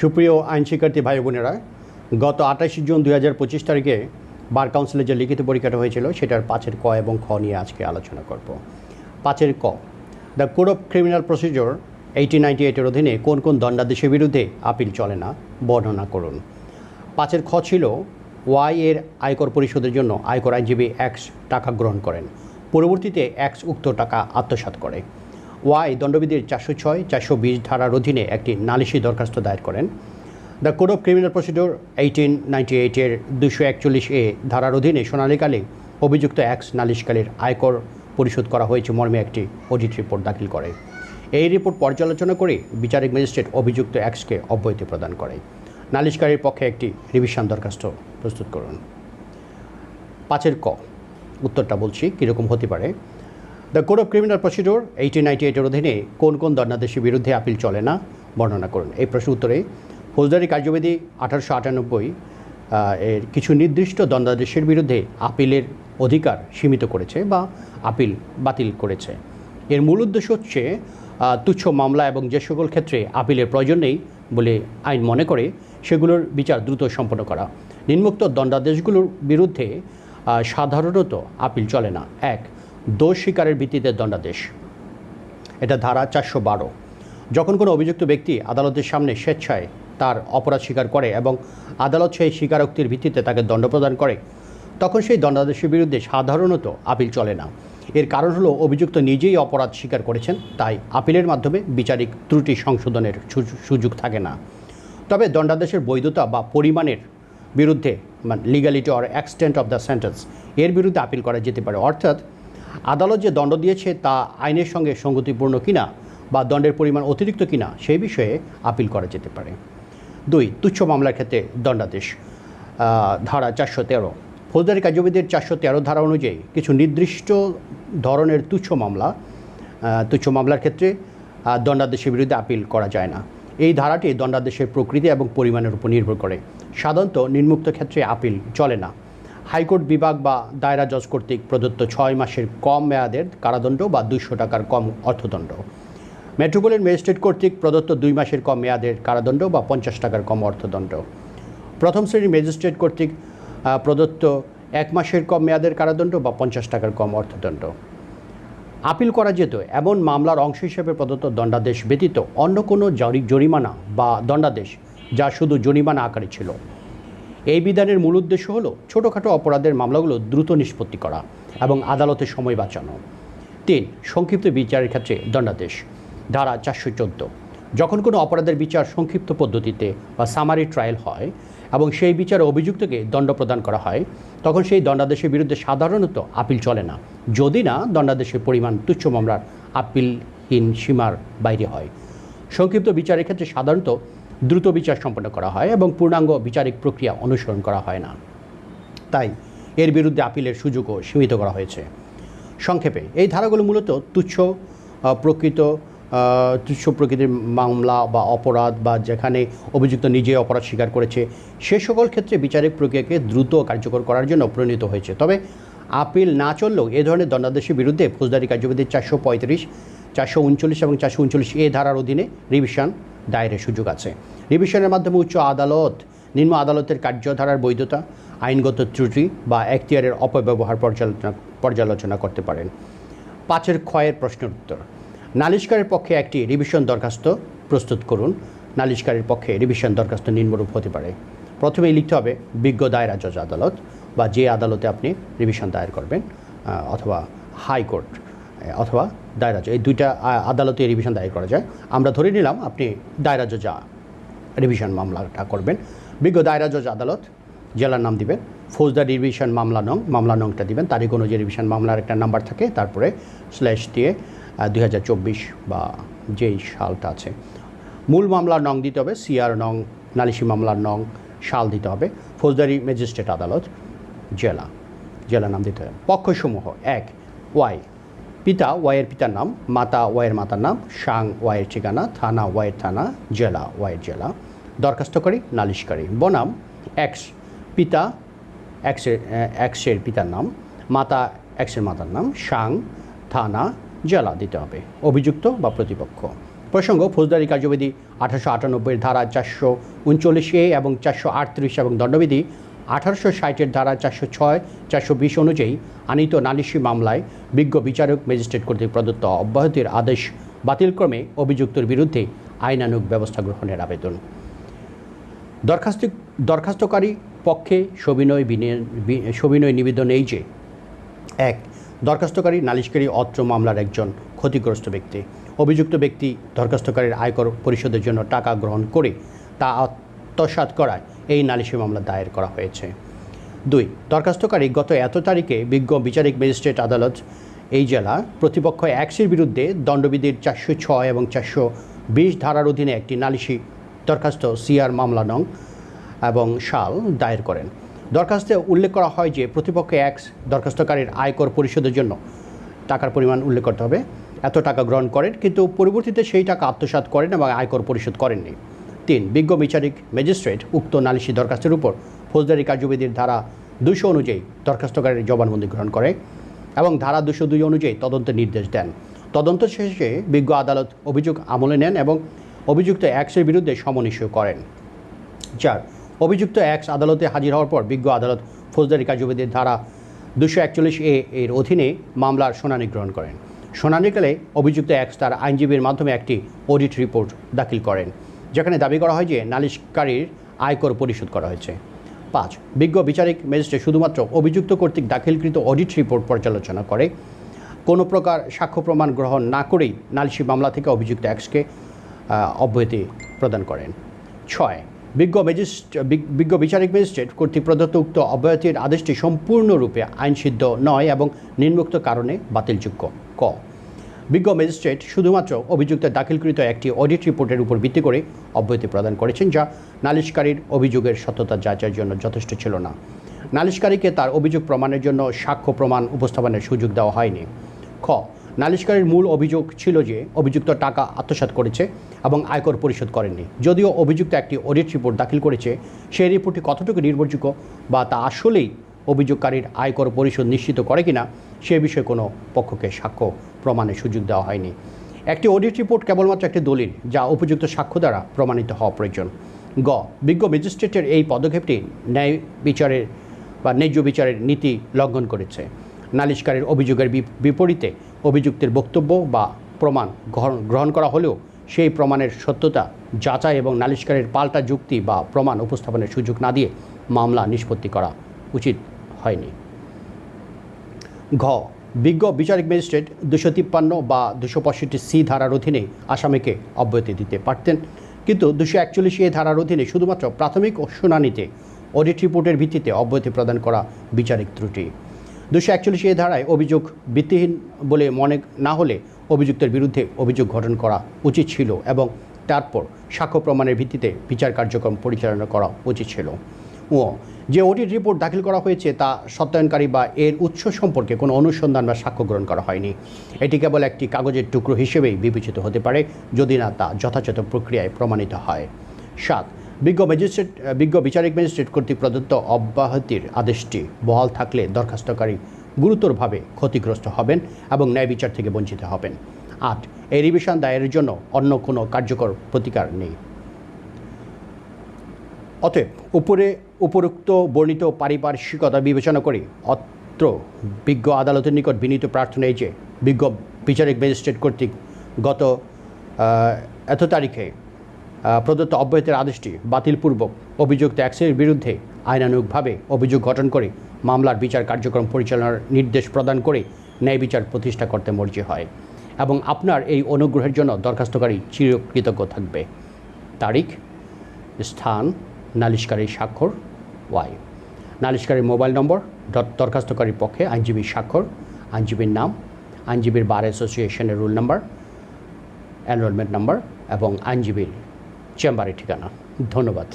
সুপ্রিয় আইন শিক্ষার্থী ভাই বোনেরা, গত 28 জুন 2025 তারিখে বার কাউন্সিলে যে লিখিত পরীক্ষাটা হয়েছিল সেটার 5-এর ক এবং খ নিয়ে আজকে আলোচনা করব। 5-এর ক, the code of criminal procedure 1898-এর অধীনে কোন কোন দণ্ডাদেশের বিরুদ্ধে আপিল চলে না বর্ণনা করুন। 5-এর খ ছিল ওয়াই এর আয়কর পরিশোধের জন্য আয়কর আইনজীবী এক্স টাকা গ্রহণ করেন, পরবর্তীতে এক্স উক্ত টাকা আত্মসাৎ করে। ওয়াই দণ্ডবিধির 406, 420 ধারার অধীনে একটি নালিশি দরখাস্ত দায়ের করেন। The code of criminal procedure 1898-এর 241A ধারার অধীনে শুনানিকালে অভিযুক্ত এক্স নালিশকারীর আয়কর পরিশোধ করা হয়েছে মর্মে একটি অডিট রিপোর্ট দাখিল করে। এই রিপোর্ট পর্যালোচনা করে বিচারিক ম্যাজিস্ট্রেট অভিযুক্ত এক্সকে অব্যাহতি প্রদান করে। নালিশকারীর পক্ষে একটি রিভিশন দরখাস্ত প্রস্তুত করুন। 5-এর ক, উত্তরটা বলছি কীরকম হতে পারে। The code of criminal procedure 1898-এর অধীনে কোন কোন দণ্ডাদেশের বিরুদ্ধে আপিল চলে না বর্ণনা করুন। এই প্রশ্ন উত্তরে ফৌজদারি কার্যবিধি 1898 এর কিছু নির্দিষ্ট দণ্ডাদেশের বিরুদ্ধে আপিলের অধিকার সীমিত করেছে বা আপিল বাতিল করেছে। এর মূল উদ্দেশ্য হচ্ছে তুচ্ছ মামলা এবং যে সকল ক্ষেত্রে আপিলের প্রয়োজন নেই বলে আইন মনে করে সেগুলোর বিচার দ্রুত সম্পন্ন করা। নিম্নোক্ত দণ্ডাদেশগুলোর বিরুদ্ধে সাধারণত আপিল চলে না। 1, দোষ স্বীকারের ভিত্তিতে দণ্ডাদেশ, এটা ধারা 412। যখন কোনো অভিযুক্ত ব্যক্তি আদালতের সামনে স্বেচ্ছায় তার অপরাধ স্বীকার করে এবং আদালত সেই স্বীকারোক্তির ভিত্তিতে তাকে দণ্ড প্রদান করে, তখন সেই দণ্ডাদেশের বিরুদ্ধে সাধারণত আপিল চলে না। এর কারণ হলো অভিযুক্ত নিজেই অপরাধ স্বীকার করেছেন, তাই আপিলের মাধ্যমে বিচারিক ত্রুটি সংশোধনের সুযোগ থাকে না। তবে দণ্ডাদেশের বৈধতা বা পরিমাণের বিরুদ্ধে, মানে legality or extent of the sentence, এর বিরুদ্ধে আপিল করা যেতে পারে। অর্থাৎ আদালত যে দণ্ড দিয়েছে তা আইনের সঙ্গে সঙ্গতিপূর্ণ কিনা বা দণ্ডের পরিমাণ অতিরিক্ত কিনা সেই বিষয়ে আপিল করা যেতে পারে। 2, তুচ্ছ মামলার ক্ষেত্রে দণ্ডাদেশ, ধারা 413। ফৌজদারি কার্যবিধির 413 ধারা অনুযায়ী কিছু নির্দিষ্ট ধরনের তুচ্ছ মামলার ক্ষেত্রে দণ্ডাদেশের বিরুদ্ধে আপিল করা যায় না। এই ধারাটি দণ্ডাদেশের প্রকৃতি এবং পরিমাণের উপর নির্ভর করে। সাধারণত নিম্নোক্ত ক্ষেত্রে আপিল চলে না: হাইকোর্ট বিভাগ বা দায়রা জজ কর্তৃক প্রদত্ত 6 মাসের কম মেয়াদের কারাদণ্ড বা 200 টাকার কম অর্থদণ্ড, মেট্রোপলিটন ম্যাজিস্ট্রেট কর্তৃক প্রদত্ত 2 মাসের কম মেয়াদের কারাদণ্ড বা 50 টাকার কম অর্থদণ্ড, প্রথম শ্রেণীর ম্যাজিস্ট্রেট কর্তৃক প্রদত্ত 1 মাসের কম মেয়াদের কারাদণ্ড বা 50 টাকার কম অর্থদণ্ড। আপিল করা যেত এমন মামলার অংশ হিসেবে প্রদত্ত দণ্ডাদেশ ব্যতীত অন্য কোনো জরিমানা বা দণ্ডাদেশ যা শুধু জরিমানা আকারে ছিল। এই বিধানের মূল উদ্দেশ্য হল ছোটোখাটো অপরাধের মামলাগুলো দ্রুত নিষ্পত্তি করা এবং আদালতের সময় বাঁচানো। 3, সংক্ষিপ্ত বিচারের ক্ষেত্রে দণ্ডাদেশ, ধারা 414। যখন কোনো অপরাধের বিচার সংক্ষিপ্ত পদ্ধতিতে বা সামারি ট্রায়াল হয় এবং সেই বিচারে অভিযুক্তকে দণ্ড প্রদান করা হয়, তখন সেই দণ্ডাদেশের বিরুদ্ধে সাধারণত আপিল চলে না, যদি না দণ্ডাদেশের পরিমাণ তুচ্ছ মামলার আপিলহীন সীমার বাইরে হয়। সংক্ষিপ্ত বিচারের ক্ষেত্রে সাধারণত দ্রুত বিচার সম্পন্ন করা হয় এবং পূর্ণাঙ্গ বিচারিক প্রক্রিয়া অনুসরণ করা হয় না, তাই এর বিরুদ্ধে আপিলের সুযোগও সীমিত করা হয়েছে। সংক্ষেপে এই ধারাগুলো মূলত তুচ্ছ প্রকৃতির মামলা বা অপরাধ বা যেখানে অভিযুক্ত নিজে অপরাধ স্বীকার করেছে সে সকল ক্ষেত্রে বিচারিক প্রক্রিয়াকে দ্রুত কার্যকর করার জন্য প্রণীত হয়েছে। তবে আপিল না চললেও এ ধরনের দণ্ডাদেশের বিরুদ্ধে ফৌজদারি কার্যবিধির 435, 439 এবং 439A ধারার অধীনে রিভিশন দায়েরের সুযোগ আছে। রিভিশনের মাধ্যমে উচ্চ আদালত নিম্ন আদালতের কার্যধারার বৈধতা, আইনগত ত্রুটি বা এখতিয়ারের অপব্যবহার পর্যালোচনা করতে পারেন। 5-এর খ-এর প্রশ্নের উত্তর: নালিশকারীর পক্ষে একটি রিভিশন দরখাস্ত প্রস্তুত করুন। নালিশকারীর পক্ষে রিভিশন দরখাস্ত নিম্নরূপ হতে পারে। প্রথমেই লিখতে হবে বিজ্ঞ দায়রা জজ আদালত বা যে আদালতে আপনি রিভিশন দায়ের করবেন, অথবা হাইকোর্ট অথবা দায়রা জজ, এই দুইটা আদালতে রিভিশন দায়ের করা যায়। আমরা ধরে নিলাম আপনি দায়রা জজ রিভিশন মামলাটা করবেন। বিজ্ঞ দায়রা জজ আদালত, জেলার নাম দিবেন, ফৌজদারি রিভিশন মামলা নংটা দিবেন, তারিখ অনুযায়ী রিভিশন মামলার একটা নাম্বার থাকে, তারপরে স্ল্যাশ দিয়ে 2024 বা যেই সালটা আছে। মূল মামলার নং দিতে হবে, সিআর নং, নালিশি মামলার নং, সাল দিতে হবে। ফৌজদারি ম্যাজিস্ট্রেট আদালত, জেলা নাম দিতে হবে। পক্ষসমূহ: 1, ওয়াই, পিতা ওয়াইয়ের পিতার নাম, মাতা ওয়াইয়ের মাতার নাম, সাং ওয়াইয়ের ঠিকানা, থানা ওয়াইয়ের থানা, জেলা ওয়াইয়ের জেলা। দরখাস্তকারী নালিশকারী: বনাম এক্স, পিতা এক্সের পিতার নাম, মাতা এক্সের মাতার নাম, সাং, থানা, জেলা দিতে হবে। অভিযুক্ত বা প্রতিপক্ষ: প্রসঙ্গ ফৌজদারি কার্যবিধি 1898 ধারা 439A এবং 438 এবং দণ্ডবিধি 1860 ধারা 406, 420 অনুযায়ী আনীত নালিশি মামলায় বিজ্ঞ বিচারক ম্যাজিস্ট্রেট কর্তৃক প্রদত্ত অব্যাহতির আদেশ বাতিলক্রমে অভিযুক্তের বিরুদ্ধে আইনানুগ ব্যবস্থা গ্রহণের আবেদন। দরখাস্তকারী পক্ষে সবিনয় নিবেদন এই যে: 1. দরখাস্তকারী নালিশকারী অত্র মামলার একজন ক্ষতিগ্রস্ত ব্যক্তি। অভিযুক্ত ব্যক্তি দরখাস্তকারীর আয়কর পরিশোধের জন্য টাকা গ্রহণ করে তা আত্মসাৎ করায় এই নালিশি মামলা দায়ের করা হয়েছে। 2. দরখাস্তকারী গত এত তারিখে বিজ্ঞ বিচারিক ম্যাজিস্ট্রেট আদালত এই জেলা প্রতিপক্ষ এক্সের বিরুদ্ধে দণ্ডবিধির 406 এবং 420 ধারার অধীনে একটি নালিশি দরখাস্ত সিআর মামলা নং এবং সাল দায়ের করেন। দরখাস্তে উল্লেখ করা হয় যে প্রতিপক্ষ এক্স দরখাস্তকারীর আয়কর পরিশোধের জন্য টাকার পরিমাণ উল্লেখ করতে হবে, এত টাকা গ্রহণ করেন, কিন্তু পরবর্তীতে সেই টাকা আত্মসাৎ করেন এবং আয়কর পরিশোধ করেননি। 3. বিজ্ঞ বিচারিক ম্যাজিস্ট্রেট উক্ত নালিশি দরখাস্তের উপর ফৌজদারি কার্যবিধির ধারা 200 অনুযায়ী দরখাস্তকারীর জবানবন্দি গ্রহণ করে এবং ধারা 202 অনুযায়ী তদন্তের নির্দেশ দেন। তদন্ত শেষে বিজ্ঞ আদালত অভিযোগ আমলে নেন এবং অভিযুক্ত এক্সের বিরুদ্ধে সমন ইস্যু করেন। 4. অভিযুক্ত এক্স আদালতে হাজির হওয়ার পর বিজ্ঞ আদালত ফৌজদারি কার্যবিধির ধারা 241A এর অধীনে মামলার শুনানি গ্রহণ করেন। শুনানিকালে অভিযুক্ত এক্স তার আইনজীবীর মাধ্যমে একটি অডিট রিপোর্ট দাখিল করেন, যেখানে দাবি করা হয় যে নালিশকারীর আয়কর পরিশোধ করা হয়েছে। 5. বিজ্ঞ বিচারিক ম্যাজিস্ট্রেট শুধুমাত্র অভিযুক্ত কর্তৃক দাখিলকৃত অডিট রিপোর্ট পর্যালোচনা করে কোনো প্রকার সাক্ষ্য প্রমাণ গ্রহণ না করেই নালিশি মামলা থেকে অভিযুক্ত এক্সকে অব্যাহতি প্রদান করেন। 6. বিজ্ঞ বিচারিক ম্যাজিস্ট্রেট কর্তৃক প্রদত্ত উক্ত অব্যাহতির আদেশটি সম্পূর্ণরূপে আইনসিদ্ধ নয় এবং নিম্নোক্ত কারণে বাতিলযোগ্য। ক. বিজ্ঞ ম্যাজিস্ট্রেট শুধুমাত্র অভিযুক্তের দাখিলকৃত একটি অডিট রিপোর্টের উপর ভিত্তি করে অব্যাহতি প্রদান করেছেন, যা নালিশকারীর অভিযোগের সত্যতা যাচাইয়ের জন্য যথেষ্ট ছিল না। নালিশকারীকে তার অভিযোগ প্রমাণের জন্য সাক্ষ্য প্রমাণ উপস্থাপনের সুযোগ দেওয়া হয়নি। খ. নালিশকারীর মূল অভিযোগ ছিল যে অভিযুক্ত টাকা আত্মসাৎ করেছে এবং আয়কর পরিশোধ করেননি। যদিও অভিযুক্ত একটি অডিট রিপোর্ট দাখিল করেছে, সেই রিপোর্টটি কতটুকু নির্ভরযোগ্য বা তা আসলেই অভিযোগকারীর আয়কর পরিশোধ নিশ্চিত করে কিনা সে বিষয়ে কোনো পক্ষকে সাক্ষ্য প্রমাণের সুযোগ দেওয়া হয়নি। একটি অডিট রিপোর্ট কেবলমাত্র একটি দলিল, যা উপযুক্ত সাক্ষ্য দ্বারা প্রমাণিত হওয়া প্রয়োজন। গ. বিজ্ঞ ম্যাজিস্ট্রেটের এই পদক্ষেপটি ন্যায্য বিচারের নীতি লঙ্ঘন করেছে। নালিশকারীর অভিযোগের বিপরীতে অভিযুক্তের বক্তব্য বা প্রমাণ গ্রহণ করা হলেও সেই প্রমাণের সত্যতা যাচাই এবং নালিশকারীর পাল্টা যুক্তি বা প্রমাণ উপস্থাপনের সুযোগ না দিয়ে মামলা নিষ্পত্তি করা উচিত হয়নি। ঘ. বিজ্ঞ বিচারিক ম্যাজিস্ট্রেট 253 বা 265C ধারার অধীনে আসামিকে অব্যাহতি দিতে পারতেন, কিন্তু 241A ধারার অধীনে শুধুমাত্র প্রাথমিক শুনানিতে অডিট রিপোর্টের ভিত্তিতে অব্যাহতি প্রদান করা বিচারিক ত্রুটি। 241A ধারায় অভিযোগ ভিত্তিহীন বলে মনে না হলে অভিযুক্তের বিরুদ্ধে অভিযোগ গঠন করা উচিত ছিল এবং তারপর সাক্ষ্য প্রমাণের ভিত্তিতে বিচার কার্যক্রম পরিচালনা করা উচিত ছিল। ও. যে অডিট রিপোর্ট দাখিল করা হয়েছে তা সত্যায়নকারী বা এর উৎস সম্পর্কে কোনো অনুসন্ধান বা সাক্ষ্য গ্রহণ করা হয়নি। এটি কেবল একটি কাগজের টুকরো হিসেবেই বিবেচিত হতে পারে যদি না তা যথাযথ প্রক্রিয়ায় প্রমাণিত হয়। 7. বিজ্ঞ বিচারিক ম্যাজিস্ট্রেট কর্তৃক প্রদত্ত অব্যাহতির আদেশটি বহাল থাকলে দরখাস্তকারী গুরুতরভাবে ক্ষতিগ্রস্ত হবেন এবং ন্যায় বিচার থেকে বঞ্চিত হবেন। 8. এই রিভিশন দায়েরের জন্য অন্য কোনো কার্যকর প্রতিকার নেই। অতএব উপরোক্ত বর্ণিত পারিপার্শ্বিকতা বিবেচনা করে অত্র বিজ্ঞ আদালতের নিকট বিনীত প্রার্থনা এই যে বিজ্ঞ বিচারিক ম্যাজিস্ট্রেট কর্তৃক গত এত তারিখে প্রদত্ত অব্যাহতির আদেশটি বাতিলপূর্বক অভিযুক্ত এক্সের বিরুদ্ধে আইনানুগভাবে অভিযোগ গঠন করে মামলার বিচার কার্যক্রম পরিচালনার নির্দেশ প্রদান করে ন্যায় বিচার প্রতিষ্ঠা করতে মর্জি হয় এবং আপনার এই অনুগ্রহের জন্য দরখাস্তকারী চিরকৃতজ্ঞ থাকবে। তারিখ, স্থান, নালিশকারীর স্বাক্ষর ওয়াই। নালিশকারীর মোবাইল নম্বর, দরখাস্তকারীর পক্ষে আইনজীবীর স্বাক্ষর, আইনজীবীর নাম, আইনজীবীর বার অ্যাসোসিয়েশনের রুল নাম্বার, এনরোলমেন্ট নাম্বার এবং আইনজীবীর চেম্বারের ঠিকানা। ধন্যবাদ।